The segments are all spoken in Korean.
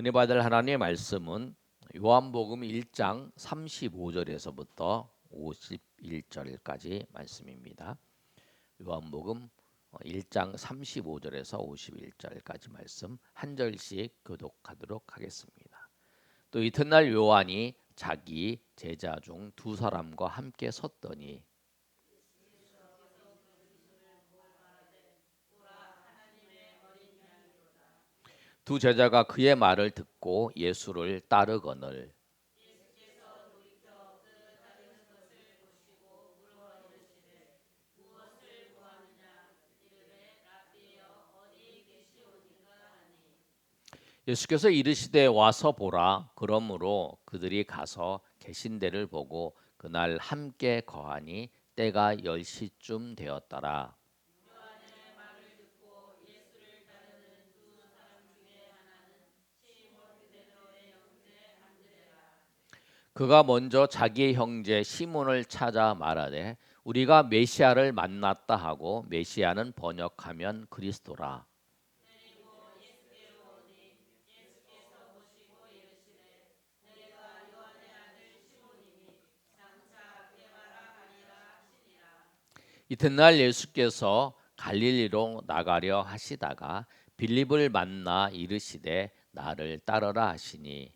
은혜 받을 하나님의 말씀은 요한복음 1장 35절에서부터 51절까지 말씀입니다. 요한복음 1장 35절에서 51절까지 말씀 한 절씩 교독하도록 하겠습니다. 또 이튿날 요한이 자기 제자 중 두 사람과 함께 섰더니 두 제자가 그의 말을 듣고 예수를 따르거늘 예수께서 이르시되 와서 보라. 그러므로 그들이 가서 계신 데를 보고 그날 함께 거하니 때가 10시쯤 되었더라. 그가 먼저 자기의 형제 시몬을 찾아 말하되 우리가 메시아를 만났다 하고 메시아는 번역하면 그리스도라. 이튿날 예수께서 갈릴리로 나가려 하시다가 빌립을 만나 이르시되 나를 따르라 하시니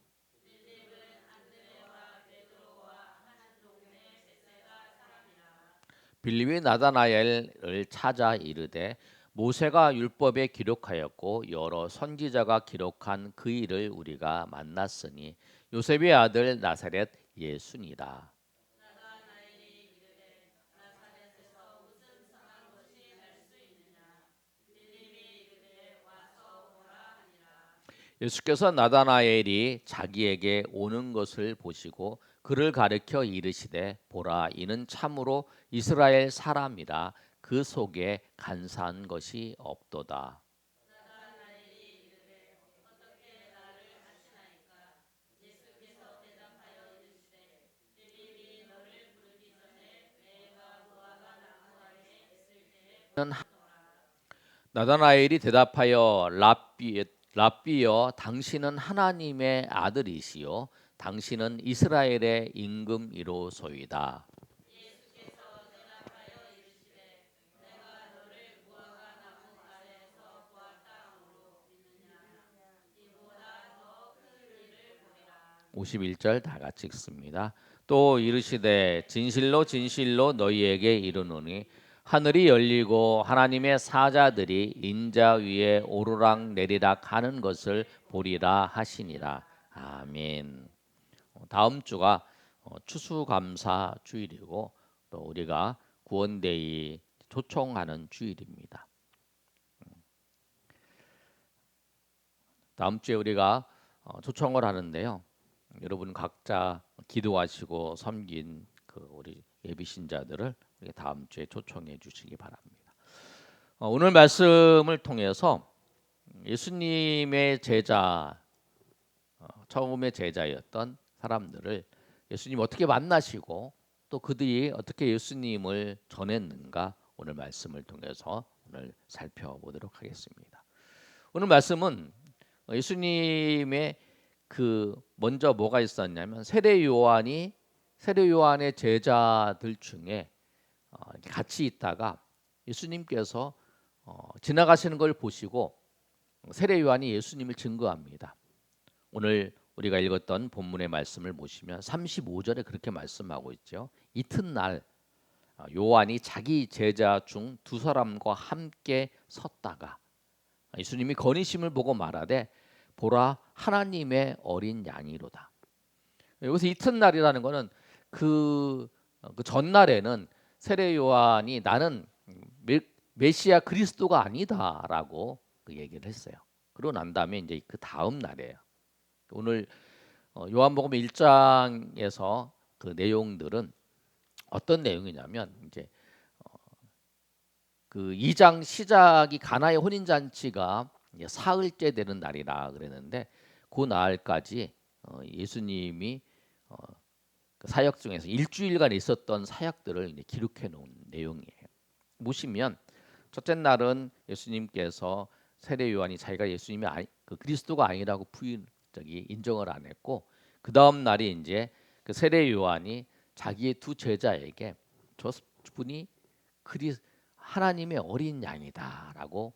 빌립이 나다나엘을 찾아 이르되 모세가 율법에 기록하였고 여러 선지자가 기록한 그 일을 우리가 만났으니 요셉의 아들 나사렛 예수니라. 예수께서 나다나엘이 자기에게 오는 것을 보시고 그를 가리켜 이르시되 보라 이는 참으로 이스라엘 사람이라 그 속에 간사한 것이 없도다. 나다나엘이 대답하여 랍비여 당신은 하나님의 아들이시요 당신은 이스라엘의 임금이로소이다. 오십 51절 다 같이 읽습니다. 또 이르시되 진실로 진실로 너희에게 이르노니 하늘이 열리고 하나님의 사자들이 인자 위에 오르락 내리락 하는 것을 보리라 하시니라. 아멘. 다음 주가 추수감사 주일이고 또 우리가 구원데이 초청하는 주일입니다. 다음 주에 우리가 초청을 하는데요. 여러분 각자 기도하시고 섬긴 그 우리 예비 신자들을 우리 다음 주에 초청해 주시기 바랍니다. 오늘 말씀을 통해서 예수님의 제자 처음의 제자였던 사람들을 예수님 어떻게 만나시고 또 그들이 어떻게 예수님을 전했는가 오늘 말씀을 통해서 오늘 살펴보도록 하겠습니다. 오늘 말씀은 예수님의 그 먼저 뭐가 있었냐면 세례 요한의 제자들 중에 같이 있다가 예수님께서 지나가시는 걸 보시고 세례 요한이 예수님을 증거합니다. 오늘 우리가 읽었던 본문의 말씀을 보시면 35절에 그렇게 말씀하고 있죠. 이튿날 요한이 자기 제자 중 두 사람과 함께 섰다가 예수님이 거니심을 보고 말하되 보라 하나님의 어린 양이로다. 여기서 이튿날이라는 것은 그 전날에는 세례 요한이 나는 메시아 그리스도가 아니다라고 그 얘기를 했어요. 그러고 난 다음에 이제 그 다음 날이에요. 오늘 요한복음 1장에서 그 내용들은 어떤 내용이냐면 이제 그 2장 시작이 가나의 혼인 잔치가 사흘째 되는 날이라 그랬는데 그 날까지 예수님이 그 사역 중에서 일주일간 있었던 사역들을 이제 기록해 놓은 내용이에요. 보시면 첫째 날은 예수님께서 세례 요한이 자기가 예수님이 그 그리스도가 아니라고 저기 인정을 안 했고, 그 다음 날이 이제 그 세례 요한이 자기의 두 제자에게 저 분이 하나님의 어린 양이다라고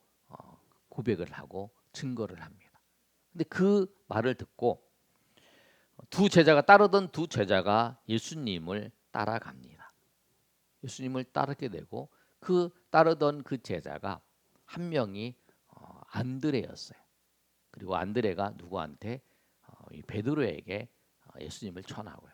고백을 하고 증거를 합니다. 근데 그 말을 듣고 따르던 두 제자가 예수님을 따라갑니다. 예수님을 따르게 되고 그 따르던 그 제자가 한 명이 안드레였어요. 그리고 안드레가 누구한테 이 베드로에게 예수님을 전하고요.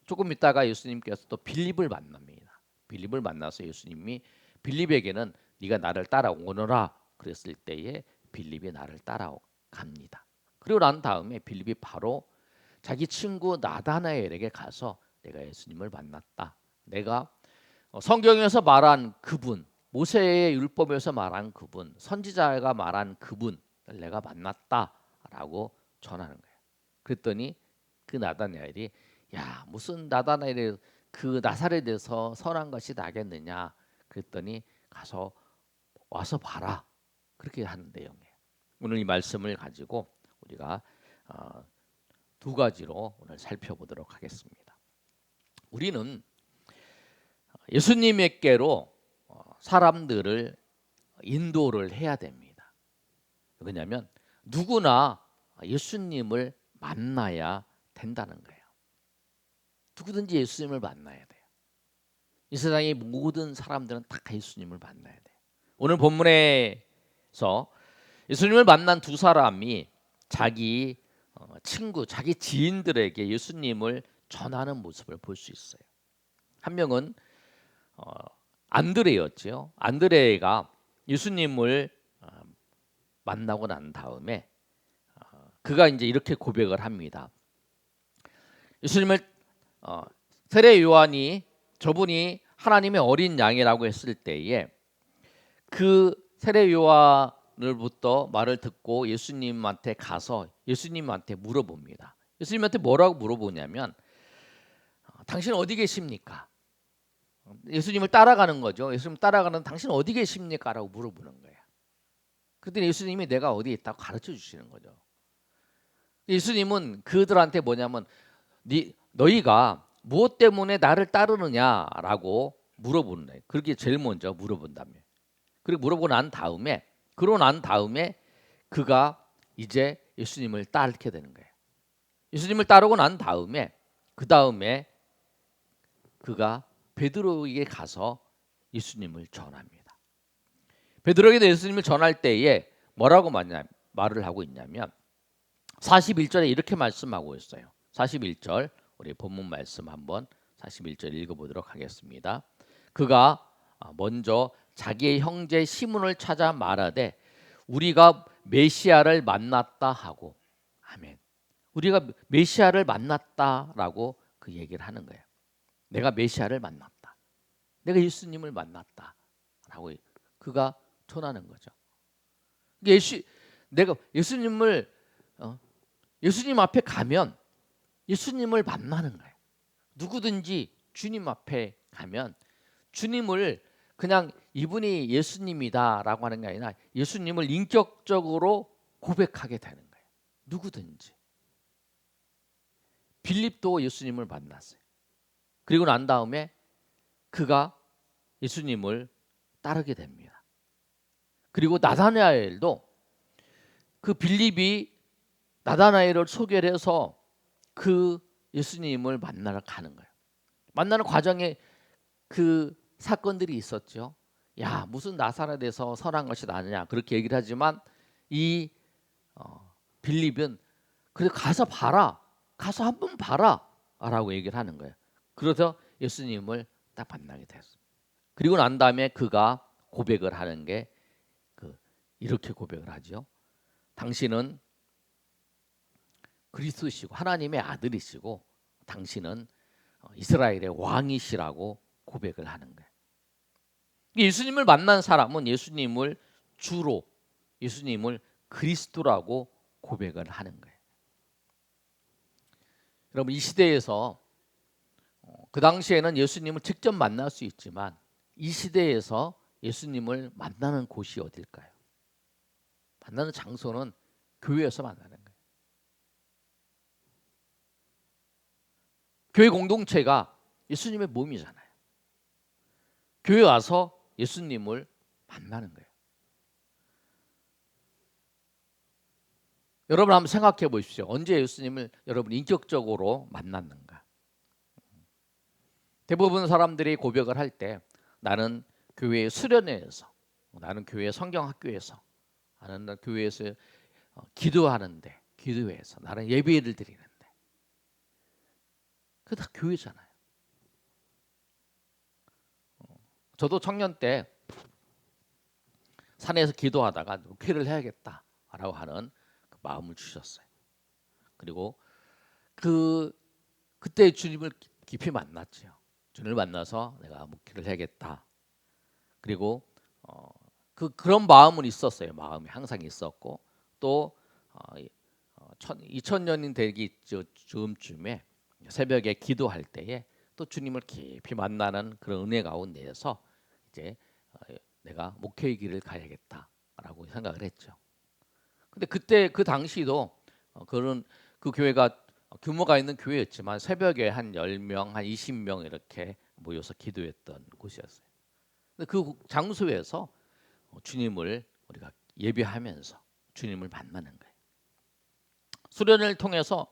조금 있다가 예수님께서 또 빌립을 만납니다. 빌립을 만나서 예수님이 빌립에게는 네가 나를 따라오너라 그랬을 때에 빌립이 나를 따라갑니다. 그리고 난 다음에 빌립이 바로 자기 친구 나다나엘에게 가서 내가 예수님을 만났다. 내가 성경에서 말한 그분, 모세의 율법에서 말한 그분, 선지자가 말한 그분을 내가 만났다라고 전하는 거예요. 그랬더니 그 나다나엘이 야, 무슨 나다나엘이 그 나사렛에서 선한 것이 나겠느냐 그랬더니 가서 와서 봐라 그렇게 하는 내용이에요. 오늘 이 말씀을 가지고 우리가 두 가지로 오늘 살펴보도록 하겠습니다. 우리는 예수님에게로 사람들을 인도를 해야 됩니다. 왜냐하면 누구나 예수님을 만나야 된다는 거예요. 누구든지 예수님을 만나야 돼요. 이 세상의 모든 사람들은 다 예수님을 만나야 돼요. 오늘 본문에서 예수님을 만난 두 사람이 자기 친구, 자기 지인들에게 예수님을 전하는 모습을 볼 수 있어요. 한 명은 안드레였죠. 안드레가 예수님을 만나고 난 다음에 그가 이제 이렇게 고백을 합니다. 예수님을 세례 요한이 저분이 하나님의 어린 양이라고 했을 때에 그 세례 요한으로부터 말을 듣고 예수님한테 가서 예수님한테 물어봅니다. 예수님한테 뭐라고 물어보냐면 당신 어디 계십니까? 예수님을 따라가는 거죠. 예수님 따라가는 당신 어디 계십니까? 라고 물어보는 거예요. 그랬더니 예수님이 내가 어디에 있다고 가르쳐 주시는 거죠. 예수님은 그들한테 뭐냐면 너희가 무엇 때문에 나를 따르느냐라고 물어보는 거예요. 그렇게 제일 먼저 물어본다며. 그리고 물어보고 난 다음에 그가 이제 예수님을 따르게 되는 거예요. 예수님을 따르고 난 다음에 그 다음에 그가 베드로에게 가서 예수님을 전합니다. 베드로에게 예수님을 전할 때에 뭐라고 말을 하고 있냐면 41절에 이렇게 말씀하고 있어요. 41절 우리 본문 말씀 한번 41절 읽어보도록 하겠습니다. 그가 먼저 자기의 형제 시몬을 찾아 말하되 우리가 메시아를 만났다 하고 아멘. 우리가 메시아를 만났다라고 그 얘기를 하는 거예요. 내가 메시아를 만났다. 내가 예수님을 만났다라고 그가 전하는 거죠. 내가 예수님 앞에 가면 예수님을 만나는 거예요. 누구든지 주님 앞에 가면 주님을 그냥 이분이 예수님이다라고 하는 게 아니라 예수님을 인격적으로 고백하게 되는 거예요. 누구든지. 빌립도 예수님을 만났어요. 그리고 난 다음에 그가 예수님을 따르게 됩니다. 그리고 나다나엘도 그 빌립이 나다나엘을 소개를 해서 그 예수님을 만나러 가는 거예요. 만나는 과정에 그 사건들이 있었죠. 야, 무슨 나사렛에서 선한 것이 나느냐 그렇게 얘기를 하지만 이 빌립은 그래 가서 봐라, 가서 한번 봐라라고 얘기를 하는 거예요. 그래서 예수님을 딱 만나게 됐어요. 그리고 난 다음에 그가 고백을 하는 게 이렇게 고백을 하죠. 당신은 그리스도시고 하나님의 아들이시고 당신은 이스라엘의 왕이시라고 고백을 하는 거예요. 예수님을 만난 사람은 예수님을 주로 예수님을 그리스도라고 고백을 하는 거예요. 여러분 이 시대에서 그 당시에는 예수님을 직접 만날 수 있지만 이 시대에서 예수님을 만나는 곳이 어딜까요? 만나는 장소는 교회에서 만나는 거예요. 교회 공동체가 예수님의 몸이잖아요. 교회 와서 예수님을 만나는 거예요. 여러분 한번 생각해 보십시오. 언제 예수님을 여러분 인격적으로 만났는가? 대부분 사람들이 고백을 할 때 나는 교회 수련회에서, 나는 교회 성경학교에서, 나는 교회에서 기도하는데, 기도회에서, 나는 예배를 드리는데, 그게 다 교회잖아요. 저도 청년 때 산에서 기도하다가 목회를 해야겠다라고 하는 그 마음을 주셨어요. 그리고 그때 주님을 깊이 만났죠. 주님을 만나서 내가 목회를 해야겠다. 그리고 그런 마음은 있었어요. 마음이 항상 있었고 또 2000년이 되기 즈음쯤에 새벽에 기도할 때에 또 주님을 깊이 만나는 그런 은혜 가운데에서 이제 내가 목회의 길을 가야겠다라고 생각을 했죠. 근데 그때 그 당시도 그 교회가 규모가 있는 교회였지만 새벽에 한 10명, 한 20명 이렇게 모여서 기도했던 곳이었어요. 근데 그 장소에서 주님을 우리가 예배하면서 주님을 만나는 거예요. 수련을 통해서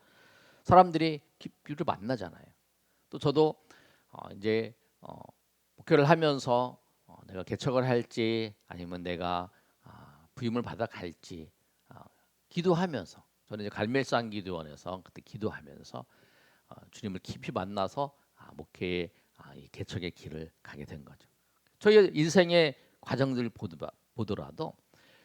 사람들이 깊이를 만나잖아요. 또 저도 이제 목회를 하면서 내가 개척을 할지 아니면 내가 부임을 받아 갈지 기도하면서 저는 이제 갈멜산 기도원에서 그때 기도하면서 주님을 깊이 만나서 목회의 이 개척의 길을 가게 된 거죠. 저희 인생의 과정들을 보더라도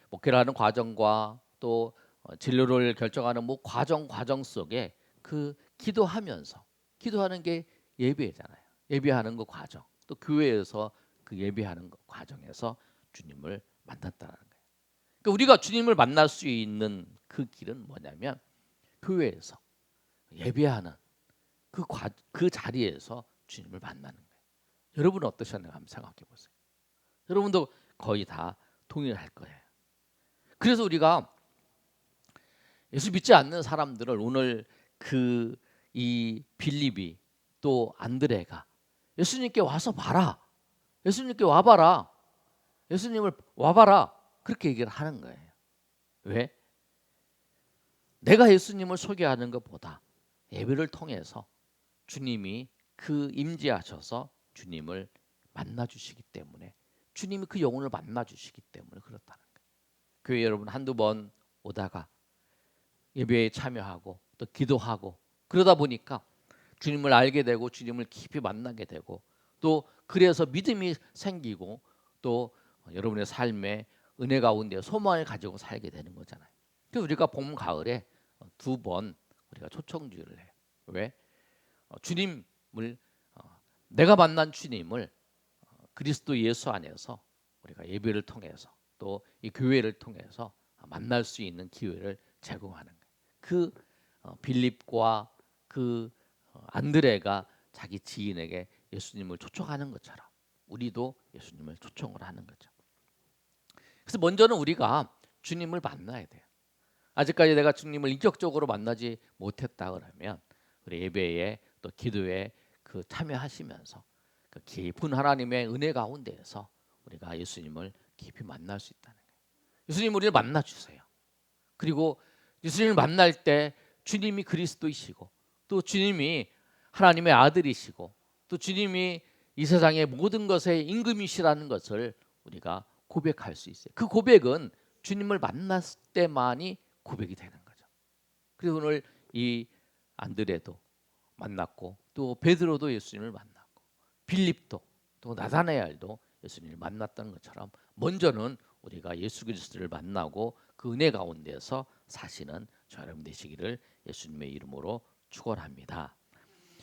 목회를 하는 과정과 또 진로를 결정하는 뭐 과정 속에 그 기도하는 게 예배잖아요. 예배하는 그 과정, 또 교회에서 그 예배하는 그 과정에서 주님을 만났다는 거예요. 그러니까 우리가 주님을 만날 수 있는 그 길은 뭐냐면 교회에서 예배하는 그 자리에서 주님을 만나는 거예요. 여러분은 어떠셨나요? 한번 생각해 보세요. 여러분도 거의 다 동일할 거예요. 그래서 우리가 예수 믿지 않는 사람들을 오늘 이 빌립이 또 안드레가 예수님께 와서 봐라. 예수님께 와봐라. 예수님을 와봐라. 그렇게 얘기를 하는 거예요. 왜? 내가 예수님을 소개하는 것보다 예배를 통해서 주님이 임재하셔서 주님을 만나주시기 때문에 주님이 그 영혼을 만나주시기 때문에 그렇다는 거예요. 교회 여러분 한두 번 오다가 예배에 참여하고 또 기도하고 그러다 보니까 주님을 알게 되고 주님을 깊이 만나게 되고 또 그래서 믿음이 생기고 또 여러분의 삶에 은혜 가운데 소망을 가지고 살게 되는 거잖아요. 그래서 우리가 봄 가을에 2번 우리가 초청주일을 해요. 왜? 주님을 내가 만난 주님을 그리스도 예수 안에서 우리가 예배를 통해서 또 이 교회를 통해서 만날 수 있는 기회를 제공하는 거예요. 빌립과 안드레가 자기 지인에게 예수님을 초청하는 것처럼 우리도 예수님을 초청을 하는 거죠. 그래서 먼저는 우리가 주님을 만나야 돼요. 아직까지 내가 주님을 인격적으로 만나지 못했다 그러면 우리 예배에 또 기도에 참여하시면서 그 깊은 하나님의 은혜 가운데에서 우리가 예수님을 깊이 만날 수 있다는 거예요. 예수님 우리를 만나 주세요. 그리고 예수님을 만날 때 주님이 그리스도이시고 또 주님이 하나님의 아들이시고 또 주님이 이 세상의 모든 것의 임금이시라는 것을 우리가 고백할 수 있어요. 그 고백은 주님을 만났을 때만이 고백이 되는 거죠. 그리고 오늘 이 안드레도 만났고 또 베드로도 예수님을 만났고 빌립도 또 나다나엘도 예수님을 만났던 것처럼 먼저는 우리가 예수 그리스도를 만나고 그 은혜 가운데서 사시는 저 여러분 되시기를 예수님의 이름으로 축원합니다.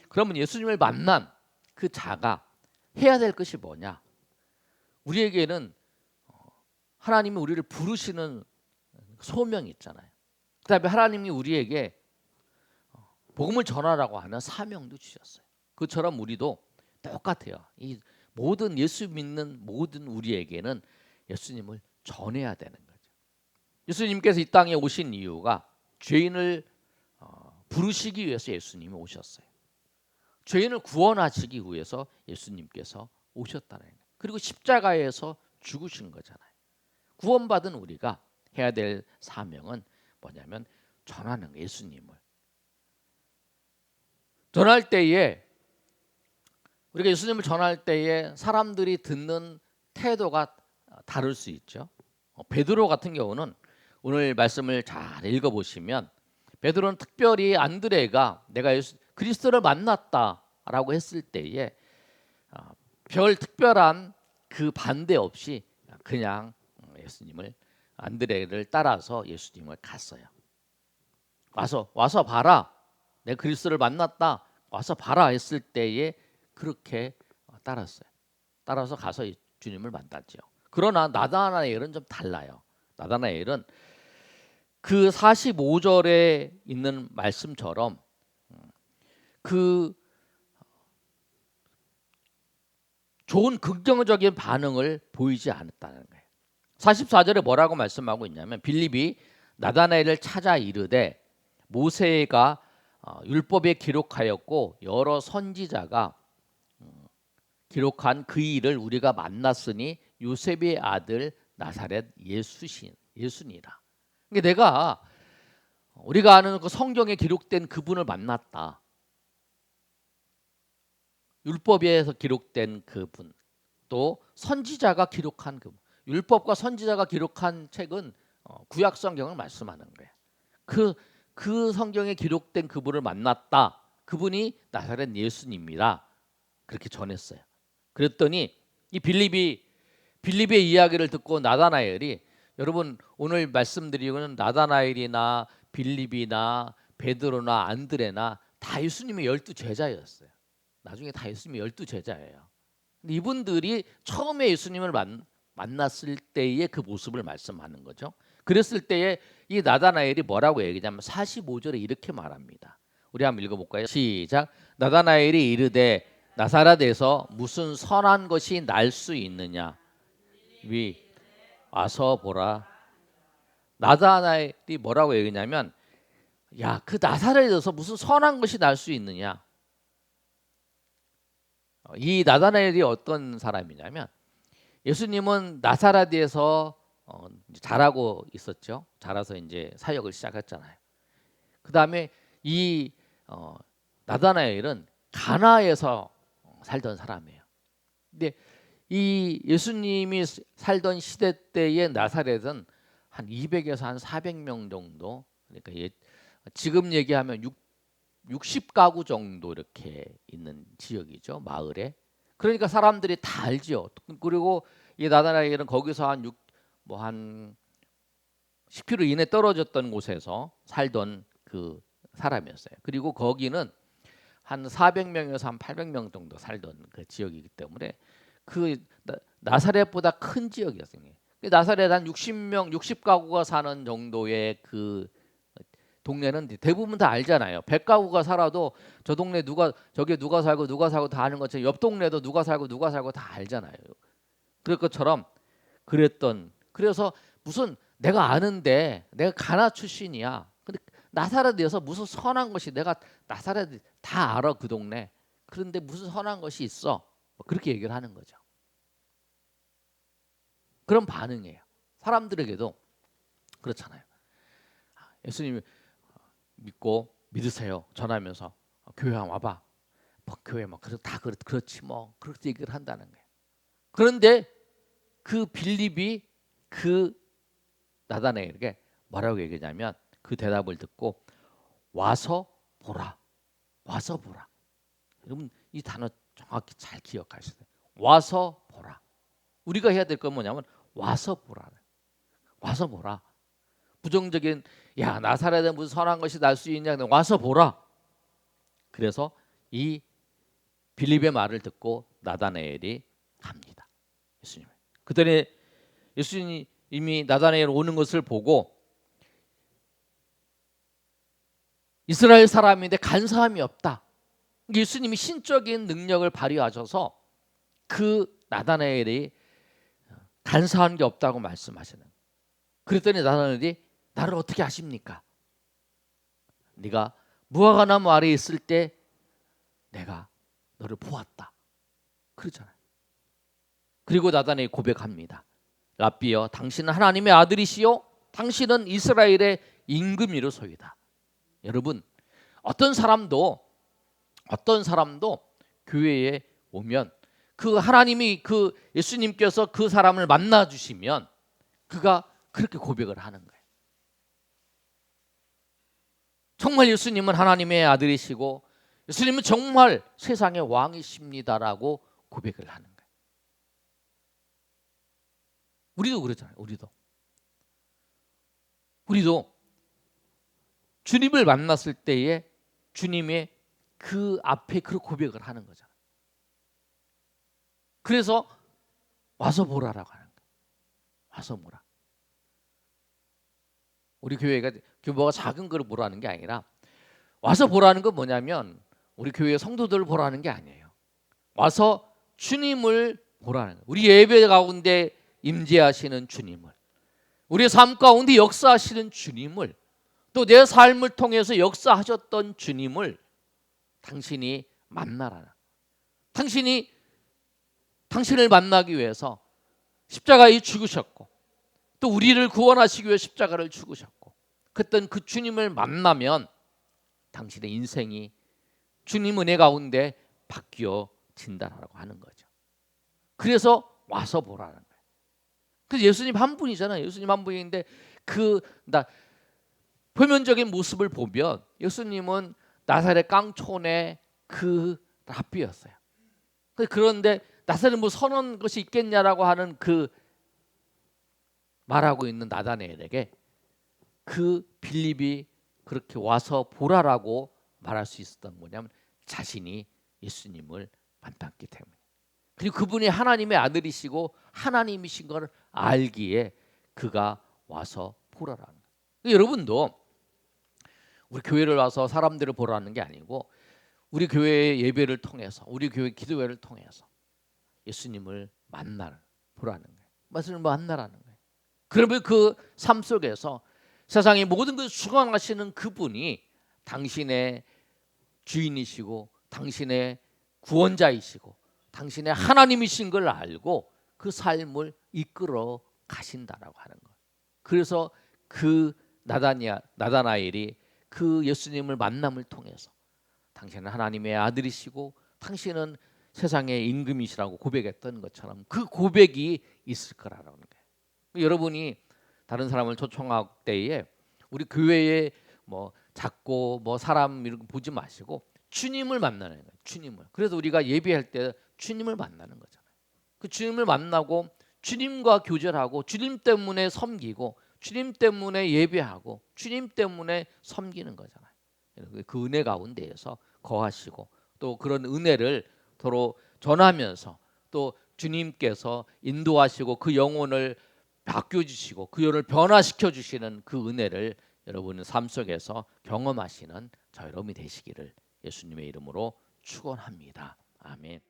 그러면 예수님을 만난 그 자가 해야 될 것이 뭐냐? 우리에게는 하나님이 우리를 부르시는 소명이 있잖아요. 그다음에 하나님이 우리에게 복음을 전하라고 하는 사명도 주셨어요. 그처럼 우리도 똑같아요. 이 모든 예수 믿는 모든 우리에게는 예수님을 전해야 되는 거죠. 예수님께서 이 땅에 오신 이유가 죄인을 부르시기 위해서 예수님이 오셨어요. 죄인을 구원하시기 위해서 예수님께서 오셨다는 거예요. 그리고 십자가에서 죽으신 거잖아요. 구원받은 우리가 해야 될 사명은 뭐냐면 전하는 거예요. 예수님을 전할 때에, 우리가 예수님을 전할 때에 사람들이 듣는 태도가 다를 수 있죠. 베드로 같은 경우는 오늘 말씀을 잘 읽어보시면, 베드로는 특별히 안드레가 내가 그리스도를 만났다라고 했을 때에 별 특별한 그 반대 없이 그냥 예수님을, 안드레를 따라서 예수님을 갔어요. 와서 봐라, 내가 그리스도를 만났다, 와서 봐라 했을 때에 그렇게 따랐어요. 따라서 가서 주님을 만났죠. 그러나 나다나엘은 좀 달라요. 나다나엘은 그 45절에 있는 말씀처럼 그 좋은 긍정적인 반응을 보이지 않았다는 거예요. 44절에 뭐라고 말씀하고 있냐면, 빌립이 나다나엘을 찾아 이르되 모세가 율법에 기록하였고 여러 선지자가 기록한 그 일을 우리가 만났으니 요셉의 아들 나사렛 예수니라. 그러니까 내가, 우리가 아는 그 성경에 기록된 그분을 만났다. 율법에서 기록된 그분, 또 선지자가 기록한 그분. 율법과 선지자가 기록한 책은 구약 성경을 말씀하는 거예요. 그 성경에 기록된 그분을 만났다. 그분이 나사렛 예수님이다. 그렇게 전했어요. 그랬더니 이 빌립의 이야기를 듣고 나다나엘이, 여러분 오늘 말씀드리고는 나다나엘이나 빌립이나 베드로나 안드레나 다 예수님의 12제자였어요. 나중에 다 예수님의 12제자예요. 근데 이분들이 처음에 예수님을 만났을 때의 그 모습을 말씀하는 거죠. 그랬을 때에 이 나다나엘이 뭐라고 얘기하냐면 45절에 이렇게 말합니다. 우리 한번 읽어볼까요? 시작. 나다나엘이 이르되 나사렛에서 무슨 선한 것이 날 수 있느냐? 와서 보라. 나다나엘이 뭐라고 얘기냐면, 야, 그 나사렛에서 무슨 선한 것이 날 수 있느냐? 이 나다나엘이 어떤 사람이냐면, 예수님은 나사렛에서 자라고 있었죠. 자라서 이제 사역을 시작했잖아요. 그 다음에 이 나다나엘은 가나에서 살던 사람이에요. 근데 이 예수님이 살던 시대 때의 나사렛은 한 200에서 한 400명 정도, 그러니까 지금 얘기하면 60가구 정도 이렇게 있는 지역이죠, 마을에. 그러니까 사람들이 다 알죠. 그리고 이 나다나엘은 거기서 한 10km 이내 떨어졌던 곳에서 살던 그 사람이었어요. 그리고 거기는 한 400명에서 한 800명 정도 살던 그 지역이기 때문에 그 나사렛보다 큰 지역이었어요. 나사렛 한 60가구가 사는 정도의 그 동네는 대부분 다 알잖아요. 100가구가 살아도 저 동네 저기 누가 살고 다 아는 것처럼 옆 동네도 누가 살고 다 알잖아요. 그럴 것처럼 그래서 무슨 내가 아는데, 내가 가나 출신이야. 근데 나사렛에서 무슨 선한 것이, 내가 나사렛 다 알아, 그 동네. 그런데 무슨 선한 것이 있어? 그렇게 얘기를 하는 거죠. 그런 반응이에요. 사람들에게도 그렇잖아요. 예수님 믿고 믿으세요 전하면서 교회 와봐. 교회 다 그렇지 뭐, 그렇게 얘기를 한다는 거예요. 그런데 그 빌립이 그 나다나엘에게 뭐라고 얘기하냐면, 그 대답을 듣고 와서 보라. 와서 보라. 여러분 이 단어 정확히 잘 기억하셔야 돼요. 와서 보라. 우리가 해야 될 건 뭐냐면 와서 보라. 와서 보라. 부정적인, 야, 나사렛에 무슨 선한 것이 날 수 있냐, 와서 보라. 그래서 이 빌립의 말을 듣고 나다나엘이 갑니다. 예수님. 그때 예수님이 이미 나다나엘 오는 것을 보고, 이스라엘 사람인데 간사함이 없다. 예수님이 신적인 능력을 발휘하셔서 그 나다나엘이 간사한 게 없다고 말씀하시는. 그랬더니 나다나엘이 나를 어떻게 아십니까? 네가 무화과나무 아래에 있을 때 내가 너를 보았다. 그러잖아요. 그리고 나단이 고백합니다. 랍비여, 당신은 하나님의 아들이시요 당신은 이스라엘의 임금이로소이다. 여러분, 어떤 사람도 교회에 오면 그 하나님이 그 예수님께서 그 사람을 만나 주시면 그가 그렇게 고백을 하는 거예요. 정말 예수님은 하나님의 아들이시고 예수님은 정말 세상의 왕이십니다라고 고백을 하는 거예요. 우리도 그러잖아요. 우리도 주님을 만났을 때에 주님의 그 앞에 그 고백을 하는 거잖아요. 그래서 와서 보라라고 하는 거예요. 와서 보라. 우리 교회가 규모가 작은 걸 보라는 게 아니라 와서 보라는 건 뭐냐면 우리 교회 성도들을 보라는 게 아니에요. 와서 주님을 보라는 거예요. 우리 예배 가운데 임재하시는 주님을, 우리의 삶 가운데 역사하시는 주님을, 또 내 삶을 통해서 역사하셨던 주님을 당신이 만나라. 당신을 만나기 위해서 십자가에 죽으셨고 또 우리를 구원하시기 위해 십자가를 죽으셨고 그랬던 그 주님을 만나면 당신의 인생이 주님 은혜 가운데 바뀌어진다라고 하는 거죠. 그래서 와서 보라는 거예요. 그래서 예수님 한 분이잖아요. 예수님 한 분인데 표면적인 모습을 보면 예수님은 나사렛 깡촌의 그 랍비였어요. 그런데 나사렛 뭐 선한 것이 있겠냐라고 하는 그 말하고 있는 나다나엘에게 그 빌립이 그렇게 와서 보라라고 말할 수 있었던 뭐냐면 자신이 예수님을 만났기 때문에, 그리고 그분이 하나님의 아들이시고 하나님이신 것을 알기에 그가 와서 보라라는 거예요. 여러분도 우리 교회를 와서 사람들을 보라는 게 아니고 우리 교회의 예배를 통해서, 우리 교회 기도회를 통해서 예수님을 보라는 거예요. 말씀을 만나라는 거예요. 그러면 그 삶 속에서 세상의 모든 것을 주관하시는 그분이 당신의 주인이시고 당신의 구원자이시고 당신의 하나님이신 걸 알고 그 삶을 이끌어 가신다라고 하는 거예요. 그래서 그 나다나엘이 그 예수님을 만남을 통해서 당신은 하나님의 아들이시고 당신은 세상의 임금이시라고 고백했던 것처럼 그 고백이 있을 거라는 거예요. 여러분이 다른 사람을 초청할 때에 우리 교회에 뭐 작고 뭐 사람 이런 거 보지 마시고 주님을 만나는 거예요. 주님을. 그래서 우리가 예배할 때 주님을 만나는 거잖아요. 그 주님을 만나고 주님과 교제하고 주님 때문에 섬기고 주님 때문에 예배하고 주님 때문에 섬기는 거잖아요. 그 은혜 가운데에서 거하시고 또 그런 은혜를 서로 전하면서 또 주님께서 인도하시고 그 영혼을 바꿔주시고 그 영혼을 변화시켜 주시는 그 은혜를 여러분의 삶 속에서 경험하시는 저 여러분이 되시기를 예수님의 이름으로 축원합니다. 아멘.